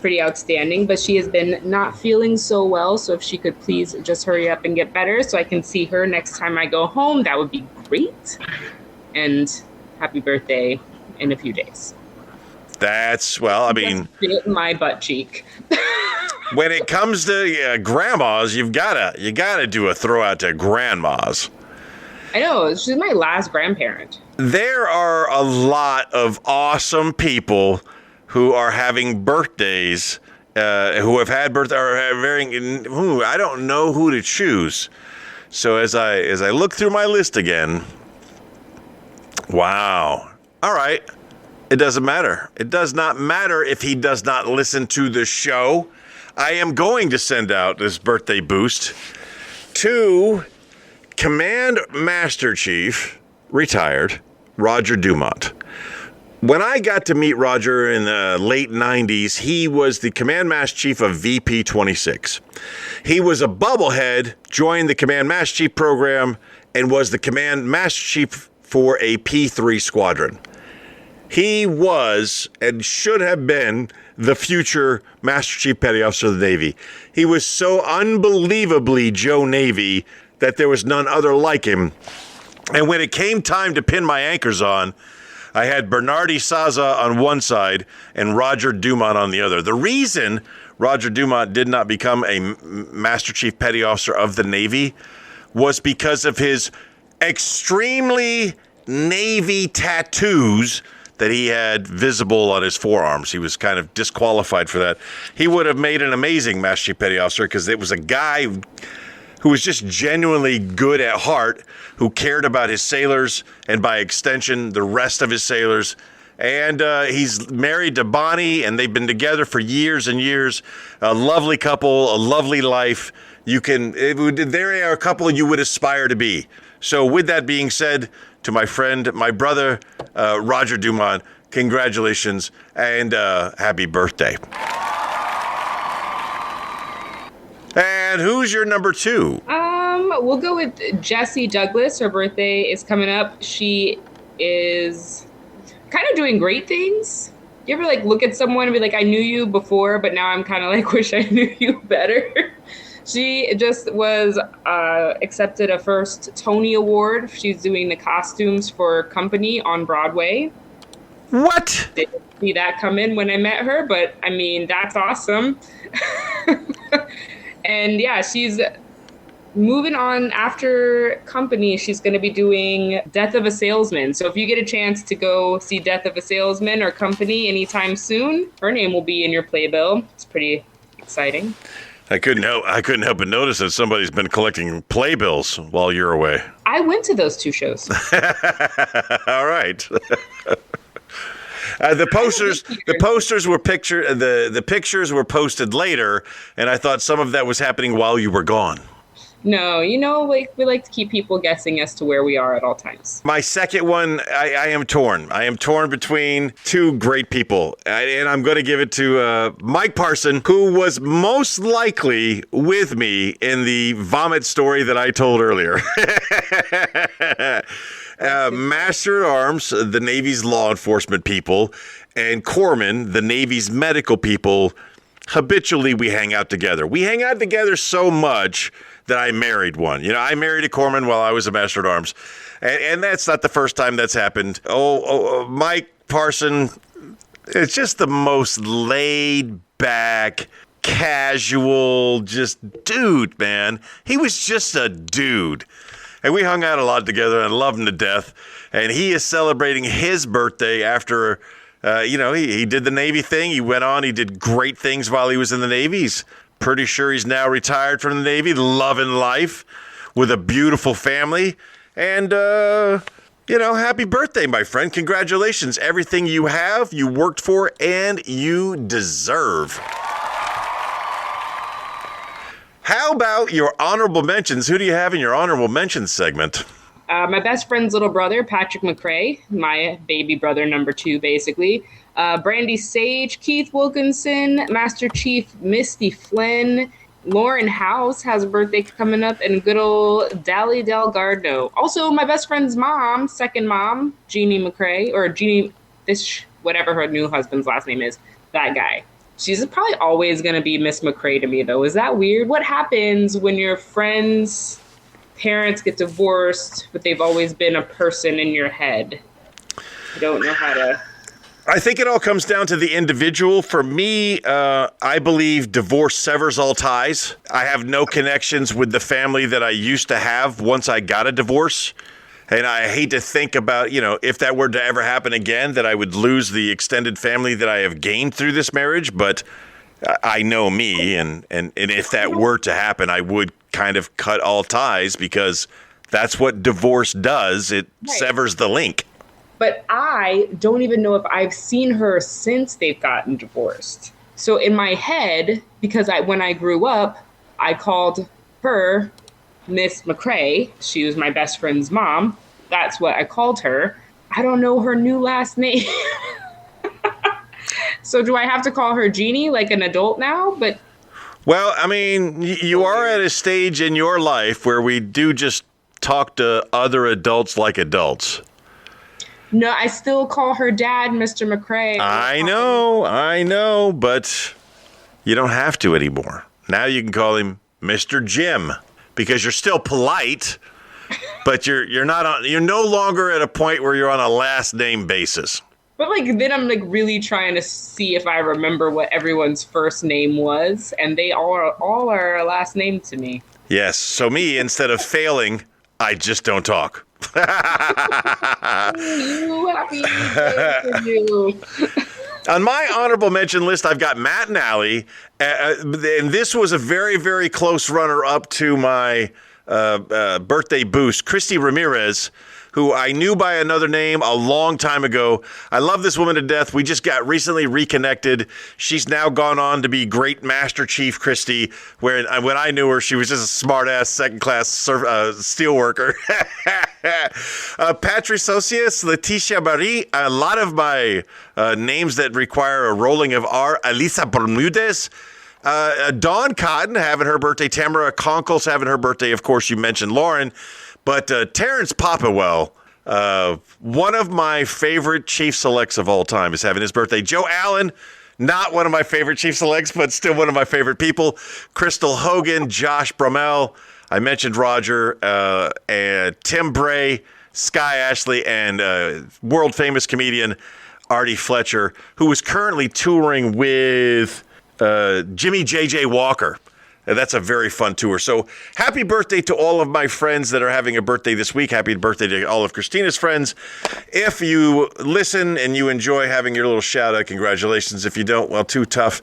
pretty outstanding, but she has been not feeling so well. So if she could please just hurry up and get better so I can see her next time I go home, that would be great. And happy birthday in a few days. That's, bit my butt cheek. When it comes to grandmas, you gotta do a throw out to grandmas. I know, she's my last grandparent. There are a lot of awesome people who are having birthdays, who have had birthdays or have varying. I don't know who to choose. So as I look through my list again, wow. All right. It doesn't matter. It does not matter if he does not listen to the show. I am going to send out this birthday boost to Command Master Chief, retired, Roger Dumont. When I got to meet Roger in the late 90s, he was the Command Master Chief of VP 26. He was a bubblehead, joined the Command Master Chief program, and was the Command Master Chief for a P3 squadron. He was and should have been the future Master Chief Petty Officer of the Navy. He was so unbelievably Joe Navy that there was none other like him. And when it came time to pin my anchors on, I had Bernardi Saza on one side and Roger Dumont on the other. The reason Roger Dumont did not become a Master Chief Petty Officer of the Navy was because of his extremely Navy tattoos that he had visible on his forearms. He was kind of disqualified for that. He would have made an amazing Master Chief Petty Officer because it was a guy who was just genuinely good at heart, who cared about his sailors and by extension, the rest of his sailors. And he's married to Bonnie and they've been together for years and years. A lovely couple, a lovely life. They are a couple you would aspire to be. So with that being said, to my friend, my brother, Roger Dumont, congratulations and happy birthday. And who's your number two? We'll go with Jessie Douglas. Her birthday is coming up. She is kind of doing great things. You ever look at someone and be like, I knew you before, but now I'm kind of wish I knew you better. She just was accepted a first Tony Award. She's doing the costumes for Company on Broadway. What? Didn't see that come in when I met her, but that's awesome. And yeah, she's moving on after Company. She's going to be doing Death of a Salesman. So if you get a chance to go see Death of a Salesman or Company anytime soon, her name will be in your playbill. It's pretty exciting. I couldn't help but notice that somebody's been collecting playbills while you're away. I went to those two shows. All right. The pictures were posted later, and I thought some of that was happening while you were gone. No, like we like to keep people guessing as to where we are at all times. My second one, I am torn. I am torn between two great people. And I'm going to give it to Mike Parson, who was most likely with me in the vomit story that I told earlier. Master at Arms, the Navy's law enforcement people, and Corpsman, the Navy's medical people, habitually we hang out together. We hang out together so much that I married one. I married a corpsman while I was a Master at Arms. And that's not the first time that's happened. Mike Parson, it's just the most laid back, casual, just dude, man. He was just a dude. And we hung out a lot together and I love him to death. And he is celebrating his birthday after, he did the Navy thing. He went on, he did great things while he was in the Navy. He's pretty sure he's now retired from the Navy, loving life with a beautiful family. And, happy birthday, my friend. Congratulations. Everything you have, you worked for, and you deserve. How about your honorable mentions? Who do you have in your honorable mentions segment? My best friend's little brother, Patrick McRae, my baby brother number 2, basically. Brandi Sage, Keith Wilkinson, Master Chief Misty Flynn, Lauren House has a birthday coming up, and good old Dally Delgado. Also, my best friend's mom, second mom, Jeanie McRae, or Jeanie, whatever her new husband's last name is, that guy. She's probably always going to be Miss McRae to me, though. Is that weird? What happens when your friends' parents get divorced, but they've always been a person in your head? I don't know how to... I think it all comes down to the individual. For me, I believe divorce severs all ties. I have no connections with the family that I used to have once I got a divorce. And I hate to think about, if that were to ever happen again, that I would lose the extended family that I have gained through this marriage. But I know me, and if that were to happen, I would kind of cut all ties because that's what divorce does. It severs the link. But I don't even know if I've seen her since they've gotten divorced. So in my head, because when I grew up, I called her Miss McRae. She was my best friend's mom. That's what I called her. I don't know her new last name. So do I have to call her Jeanie like an adult now? Well, I mean, you are at a stage in your life where we do just talk to other adults like adults. No, I still call her Dad, Mr. McRae. I know, but you don't have to anymore. Now you can call him Mr. Jim because you're still polite, but you're no longer at a point where you're on a last name basis. But then I'm really trying to see if I remember what everyone's first name was, and they all are a last name to me. Yes, so me, instead of failing, I just don't talk. Happy birthday to you. On my honorable mention list, I've got Matt and Allie, and this was a very, very close runner-up to my birthday boost. Kristi Ramirez, who I knew by another name a long time ago. I love this woman to death. We just got recently reconnected. She's now gone on to be great Master Chief Kristi, where when I knew her, she was just a smart-ass second-class steelworker. Patry Socias, Leticia Marie, a lot of my names that require a rolling of R. Elisa Bermudez. Dawn Cotton having her birthday. Tamara Conkel's having her birthday. Of course, you mentioned Lauren. But Terrence Popplewell, one of my favorite Chief Selects of all time, is having his birthday. Joe Allen, not one of my favorite Chief Selects, but still one of my favorite people. Crystal Hogan, Josh Brummel, I mentioned Roger, and Tim Bray, Sky Ashley, and world-famous comedian Artie Fletcher, who is currently touring with Jimmy J.J. Walker. That's a very fun tour. So happy birthday to all of my friends that are having a birthday this week. Happy birthday to all of Christina's friends. If you listen and you enjoy having your little shout out, congratulations. If you don't, well, too tough.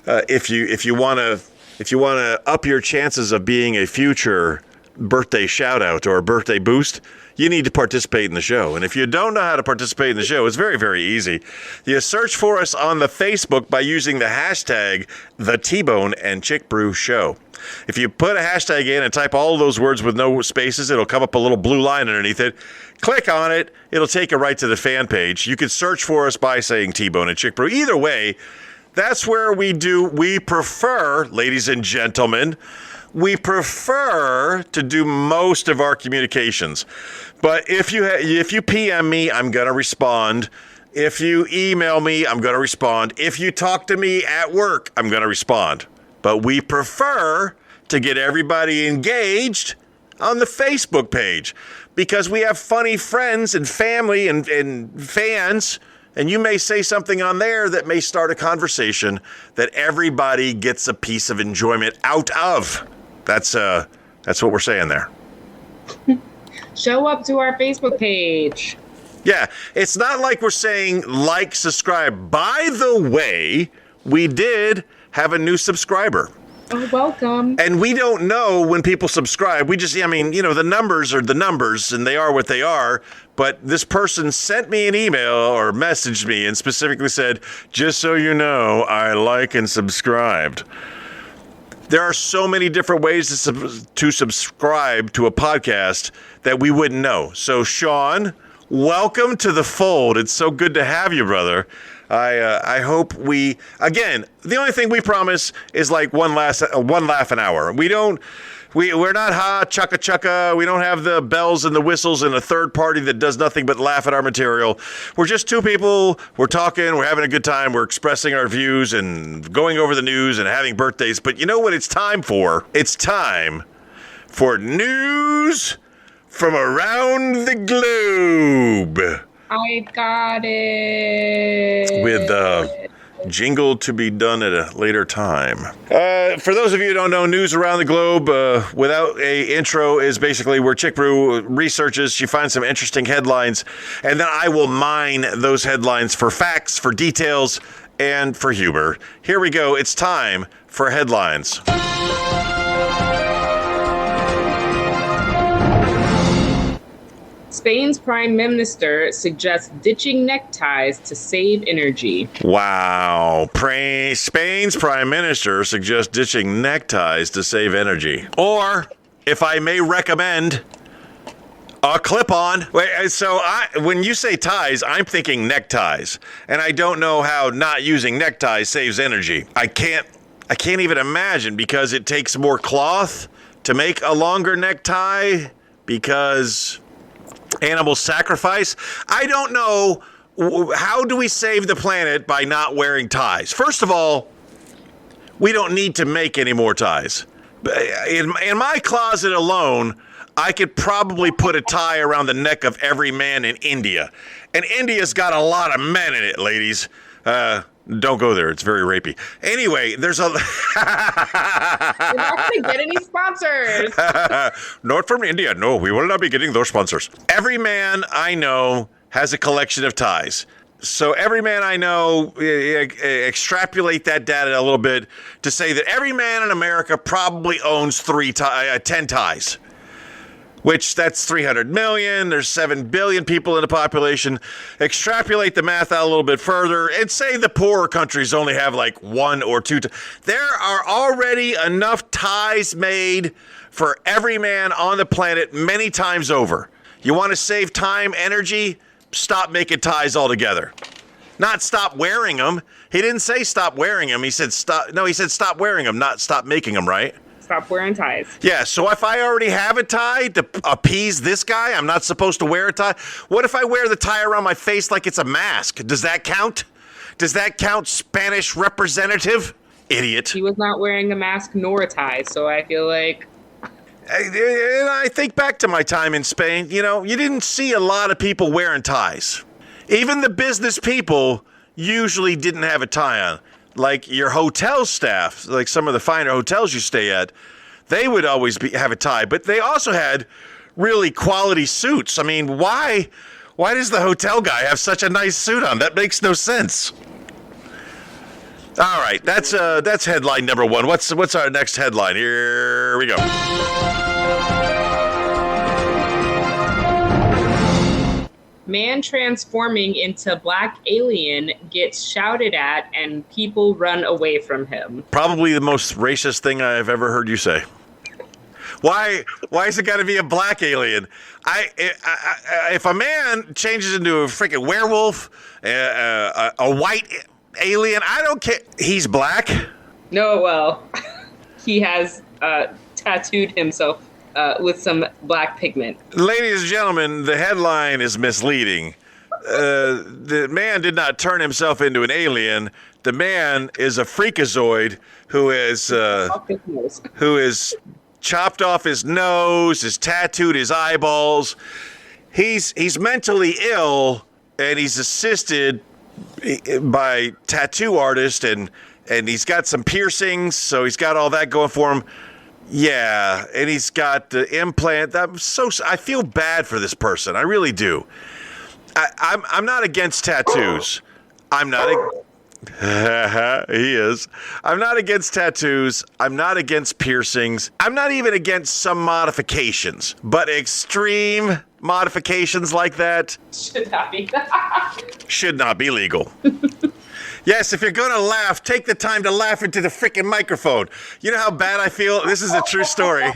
If you want to up your chances of being a future birthday shout out or birthday boost, you need to participate in the show. And if you don't know how to participate in the show, it's very, very easy. You search for us on the Facebook by using the hashtag The T-Bone and Chick Brew Show. If you put a hashtag in and type all those words with no spaces, it'll come up a little blue line underneath it. Click on it. It'll take you right to the fan page. You can search for us by saying T-Bone and Chick Brew. Either way, that's where we prefer, ladies and gentlemen, we prefer to do most of our communications. But if you PM me, I'm going to respond. If you email me, I'm going to respond. If you talk to me at work, I'm going to respond. But we prefer to get everybody engaged on the Facebook page because we have funny friends and family and fans, and you may say something on there that may start a conversation that everybody gets a piece of enjoyment out of. That's what we're saying there. Show up to our Facebook page. Yeah, it's not like we're saying like, subscribe. By the way, we did have a new subscriber. Oh, welcome. And we don't know when people subscribe. We just, the numbers are the numbers and they are what they are. But this person sent me an email or messaged me and specifically said, just so you know, I like and subscribed. There are so many different ways to subscribe to a podcast that we wouldn't know. So, Sean, welcome to the fold. It's so good to have you, brother. I hope the only thing we promise is like one laugh an hour. We're not chukka chukka. We don't have the bells and the whistles and a third party that does nothing but laugh at our material. We're just two people. We're talking. We're having a good time. We're expressing our views and going over the news and having birthdays. But you know what it's time for? It's time for news from around the globe. I got it. With jingle to be done at a later time. For those of you who don't know, news around the globe without a intro is basically where Chick Brew researches. She finds some interesting headlines, and then I will mine those headlines for facts, for details, and for humor. Here we go. It's time for headlines. Spain's prime minister suggests ditching neckties to save energy. Wow. Spain's prime minister suggests ditching neckties to save energy. Or, if I may recommend, a clip-on. Wait, so when you say ties, I'm thinking neckties. And I don't know how not using neckties saves energy. I can't even imagine because it takes more cloth to make a longer necktie because animal sacrifice. I don't know. How do we save the planet by not wearing ties? First of all, we don't need to make any more ties. In my closet alone, I could probably put a tie around the neck of every man in India. And India's got a lot of men in it, ladies. Don't go there. It's very rapey. Anyway, there's a... You're not going to get any sponsors. Not from India. No, we will not be getting those sponsors. Every man I know has a collection of ties. So every man I know, extrapolate that data a little bit to say that every man in America probably owns 10 ties. Which that's 300 million. There's 7 billion people in the population. Extrapolate the math out a little bit further and say the poorer countries only have like 1 or 2. There are already enough ties made for every man on the planet many times over. You want to save time, energy? Stop making ties altogether. Not stop wearing them. He didn't say stop wearing them. He said stop. No, he said stop wearing them, not stop making them, right? Stop wearing ties. Yeah, so if I already have a tie to appease this guy, I'm not supposed to wear a tie? What if I wear the tie around my face like it's a mask? Does that count? Does that count, Spanish representative? Idiot. He was not wearing a mask nor a tie, so I feel like... I think back to my time in Spain. You know, you didn't see a lot of people wearing ties. Even the business people usually didn't have a tie on. Like your hotel staff, like some of the finer hotels you stay at, they would always have a tie. But they also had really quality suits. I mean, why does the hotel guy have such a nice suit on? That makes no sense. All right, that's headline number one. What's our next headline? Here we go. Man transforming into black alien gets shouted at and people run away from him. Probably the most racist thing I've ever heard you say. Why is it got to be a black alien? If a man changes into a freaking werewolf, a white alien, I don't care. He's black? No, well, he has tattooed himself with some black pigment. Ladies and gentlemen, the headline is misleading. The man did not turn himself into an alien. The man is a freakazoid who is chopped off his nose, has tattooed his eyeballs. He's mentally ill, and he's assisted by tattoo artist, and he's got some piercings, so he's got all that going for him. Yeah, and he's got the implant. I feel bad for this person. I really do. I'm not against tattoos. I'm not. He is. I'm not against tattoos. I'm not against piercings. I'm not even against some modifications, but extreme modifications like that should not be legal. Yes, if you're going to laugh, take the time to laugh into the freaking microphone. You know how bad I feel? This is a true story.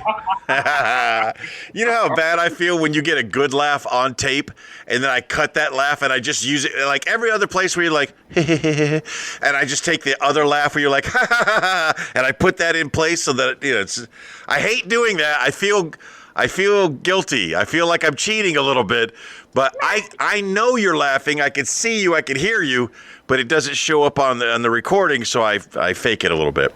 You know how bad I feel when you get a good laugh on tape, and then I cut that laugh and I just use it like every other place where you're like, and I just take the other laugh where you're like, and I put that in place so that, you know, I hate doing that. I feel guilty. I feel like I'm cheating a little bit, but I know you're laughing. I can see you. I can hear you, but it doesn't show up on the recording, so I fake it a little bit.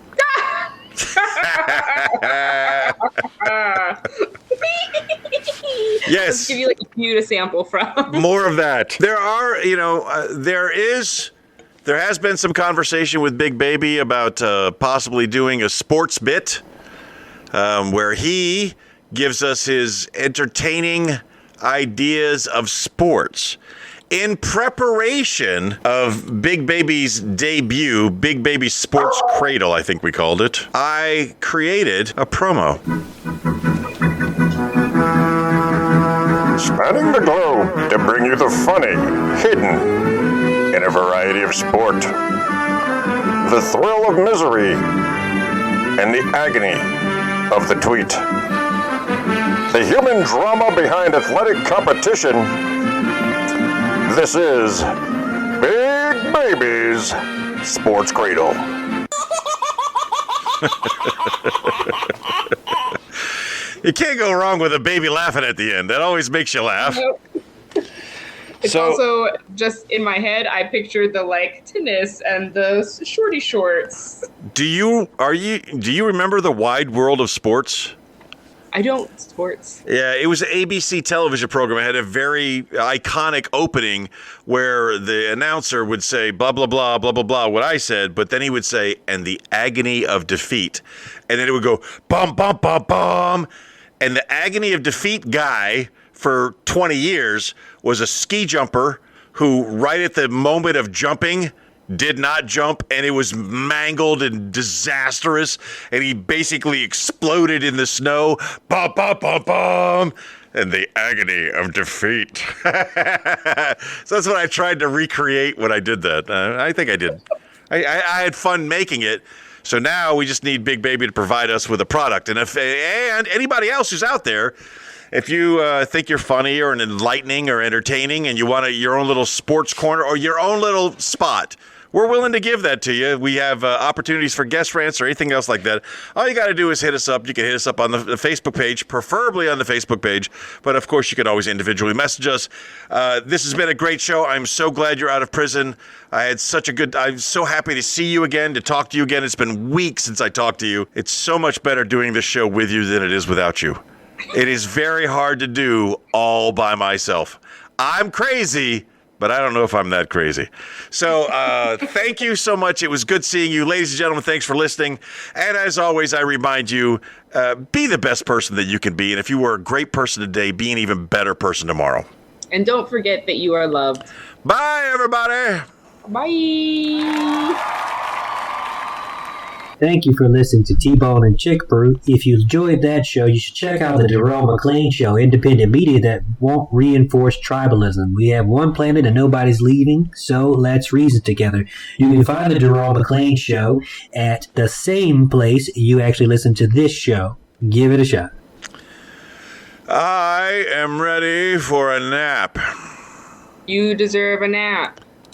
Yes. Let's give you like a few to sample from. More of that. There are, there has been some conversation with Big Baby about possibly doing a sports bit where he gives us his entertaining ideas of sports. In preparation of Big Baby's debut, Big Baby Sports Cradle, I think we called it, I created a promo. Spanning the globe to bring you the funny, hidden in a variety of sport. The thrill of misery and the agony of the tweet. The human drama behind athletic competition. This is Big Baby's Sports Cradle. You can't go wrong with a baby laughing at the end. That always makes you laugh. Nope. It's also just in my head, I pictured the tennis and the shorty shorts. Do you remember the Wide World of Sports? I don't sports. Yeah, it was an ABC television program. It had a very iconic opening where the announcer would say, blah, blah, blah, blah, blah, blah, what I said, but then he would say, and the agony of defeat. And then it would go, bum, bum, bum, bum. And the agony of defeat guy for 20 years was a ski jumper who, right at the moment of jumping, did not jump, and it was mangled and disastrous, and he basically exploded in the snow. Bum, bum, bum, bum. And the agony of defeat. So that's what I tried to recreate when I did that. I think I did. I had fun making it. So now we just need Big Baby to provide us with a product. And anybody else who's out there, if you think you're funny or enlightening or entertaining and you want your own little sports corner or your own little spot, we're willing to give that to you. We have opportunities for guest rants or anything else like that. All you got to do is hit us up. You can hit us up on the Facebook page, preferably on the Facebook page. But, of course, you can always individually message us. This has been a great show. I'm so glad you're out of prison. I'm so happy to see you again, to talk to you again. It's been weeks since I talked to you. It's so much better doing this show with you than it is without you. It is very hard to do all by myself. I'm crazy, but I don't know if I'm that crazy. So thank you so much. It was good seeing you. Ladies and gentlemen, thanks for listening. And as always, I remind you, be the best person that you can be. And if you were a great person today, be an even better person tomorrow. And don't forget that you are loved. Bye, everybody. Bye. thank you for listening to T-Bone and Chick Brew. If you enjoyed that show, you should check out the Darrell McClain Show, independent media that won't reinforce tribalism. We have one planet and nobody's leaving, so let's reason together. You can find the Darrell McClain Show at the same place you actually listen to this show. Give it a shot. I am ready for a nap. You deserve a nap.